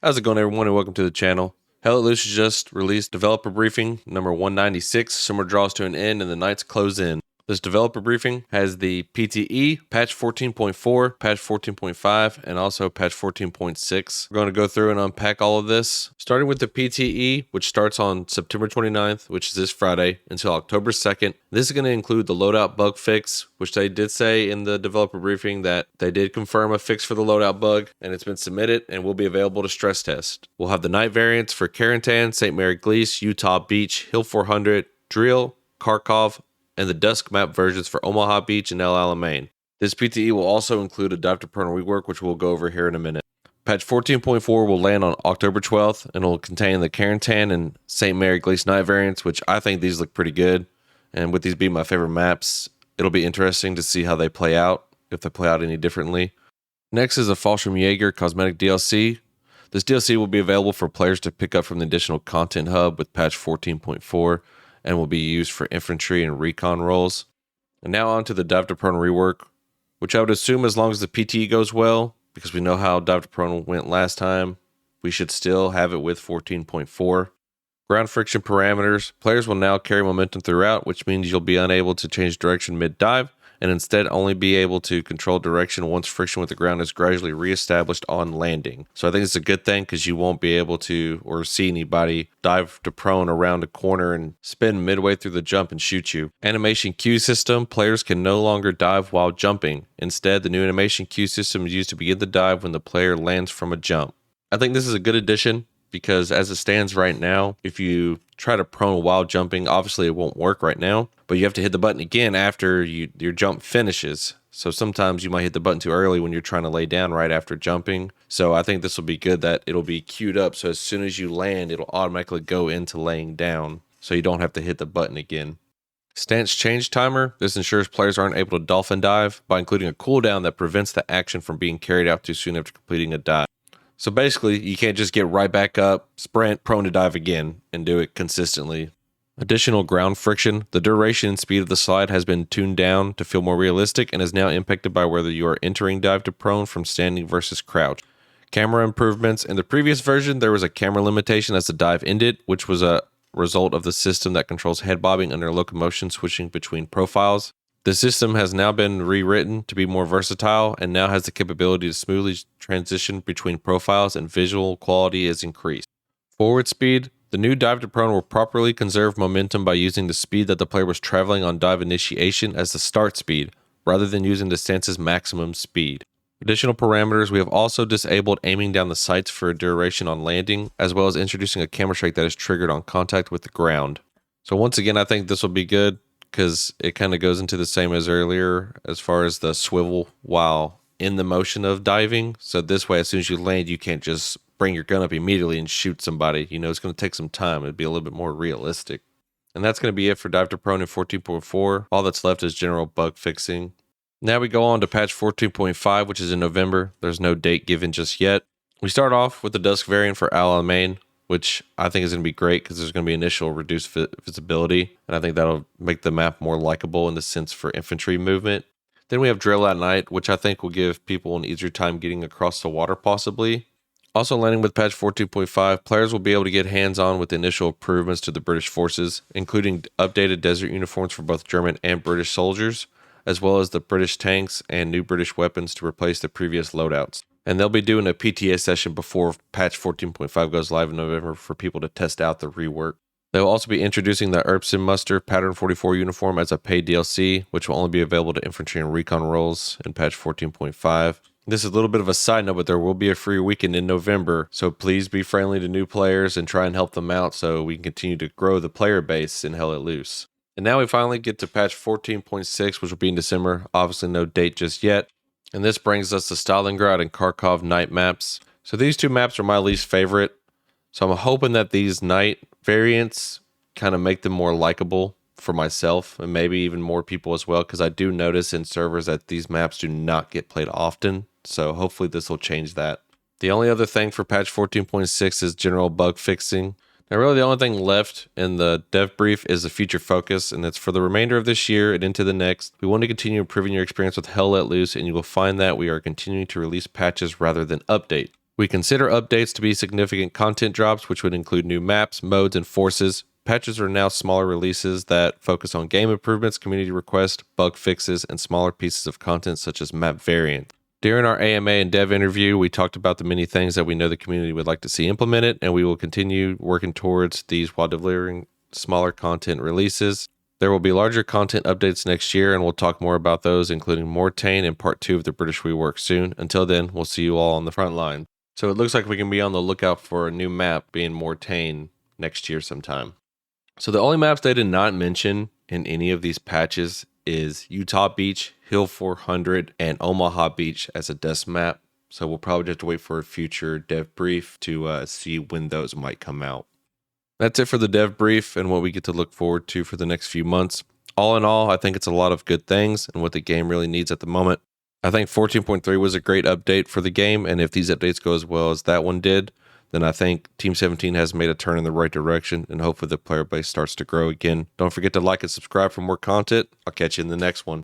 How's it going, everyone, and welcome to the channel. Hell Let Loose just released developer briefing number 196. Summer draws to an end and the nights close in. This developer briefing has the PTE, patch 14.4, patch 14.5, and also patch 14.6. We're going to go through and unpack all of this, starting with the PTE, which starts on September 29th, which is this Friday, until October 2nd. This is going to include the Loadout bug fix, which they did say in the developer briefing that they did confirm a fix for the Loadout bug, and it's been submitted and will be available to stress test. We'll have the night variants for Carentan, St. Mary Glees, Utah Beach, Hill 400, Drill, Kharkov, and the Dusk map versions for Omaha Beach and El Alamein. This PTE will also include a Dive to Prone rework, which we'll go over here in a minute. Patch 14.4 will land on October 12th and will contain the Carentan and St. Mary Glees night variants, which I think these look pretty good. And with these being my favorite maps, it'll be interesting to see how they play out, if they play out any differently. Next is a Fallschirmjäger Cosmetic DLC. This DLC will be available for players to pick up from the additional content hub with patch 14.4 and will be used for infantry and recon roles. And now on to the Dive to Prone rework, which I would assume as long as the PTE goes well, because we know how Dive to Prone went last time, we should still have it with 14.4. Ground friction parameters. Players will now carry momentum throughout, which means you'll be unable to change direction mid-dive, and instead only be able to control direction once friction with the ground is gradually reestablished on landing. So I think it's a good thing because you won't be able to or see anybody dive to prone around a corner and spin midway through the jump and shoot you. Animation queue system. Players can no longer dive while jumping. Instead, the new animation queue system is used to begin the dive when the player lands from a jump. I think this is a good addition because as it stands right now, if you try to prone while jumping, obviously it won't work right now, but you have to hit the button again after your jump finishes. So sometimes you might hit the button too early when you're trying to lay down right after jumping. So I think this will be good that it'll be queued up, so as soon as you land, it'll automatically go into laying down, so you don't have to hit the button again. Stance change timer. This ensures players aren't able to dolphin dive by including a cooldown that prevents the action from being carried out too soon after completing a dive. So basically, you can't just get right back up, sprint, prone to dive again, and do it consistently. Additional ground friction. The duration and speed of the slide has been tuned down to feel more realistic and is now impacted by whether you are entering dive to prone from standing versus crouch. Camera improvements. In the previous version, there was a camera limitation as the dive ended, which was a result of the system that controls head bobbing under locomotion switching between profiles. The system has now been rewritten to be more versatile and now has the capability to smoothly transition between profiles, and visual quality is increased. Forward speed. The new dive to prone will properly conserve momentum by using the speed that the player was traveling on dive initiation as the start speed, rather than using the stance's maximum speed. Additional parameters. We have also disabled aiming down the sights for a duration on landing, as well as introducing a camera shake that is triggered on contact with the ground. So once again, I think this will be good, because it kind of goes into the same as earlier as far as the swivel while in the motion of diving. So this way, as soon as you land, you can't just bring your gun up immediately and shoot somebody. You know, it's going to take some time. It'd be a little bit more realistic. And that's going to be it for Dive to Prone in 14.4. All that's left is general bug fixing. Now we go on to patch 14.5, which is in November. There's no date given just yet. We start off with the Dusk variant for El Alamein, which I think is going to be great because there's going to be initial reduced visibility, and I think that'll make the map more likable in the sense for infantry movement. Then we have Drill at Night, which I think will give people an easier time getting across the water possibly. Also landing with patch 14.5, players will be able to get hands-on with the initial improvements to the British forces, including updated desert uniforms for both German and British soldiers, as well as the British tanks and new British weapons to replace the previous loadouts. And they'll be doing a PTA session before patch 14.5 goes live in November for people to test out the rework. They'll also be introducing the Erbsenmuster Pattern 44 uniform as a paid DLC, which will only be available to infantry and recon roles in patch 14.5. This is a little bit of a side note, but there will be a free weekend in November, so please be friendly to new players and try and help them out so we can continue to grow the player base in Hell Let Loose. And now we finally get to patch 14.6, which will be in December. Obviously no date just yet. And this brings us to Stalingrad and Kharkov night maps. So these two maps are my least favorite. So I'm hoping that these night variants kind of make them more likable for myself and maybe even more people as well, because I do notice in servers that these maps do not get played often. So hopefully this will change that. The only other thing for patch 14.6 is general bug fixing. Now really the only thing left in the dev brief is the future focus, and it's for the remainder of this year and into the next. We want to continue improving your experience with Hell Let Loose, and you will find that we are continuing to release patches rather than update. We consider updates to be significant content drops, which would include new maps, modes, and forces. Patches are now smaller releases that focus on game improvements, community requests, bug fixes, and smaller pieces of content such as map variant. During our AMA and dev interview, we talked about the many things that we know the community would like to see implemented, and we will continue working towards these while delivering smaller content releases. There will be larger content updates next year, and we'll talk more about those, including Mortain and Part 2 of the British Rework soon. Until then, we'll see you all on the front line. So it looks like we can be on the lookout for a new map being Mortain next year sometime. So the only maps they did not mention in any of these patches is Utah Beach, Hill 400, and Omaha Beach as a desk map. So we'll probably have to wait for a future dev brief to see when those might come out. That's it for the dev brief and what we get to look forward to for the next few months. All in all, I think it's a lot of good things and what the game really needs at the moment. I think 14.3 was a great update for the game, and if these updates go as well as that one did, then I think Team 17 has made a turn in the right direction, and hopefully the player base starts to grow again. Don't forget to like and subscribe for more content. I'll catch you in the next one.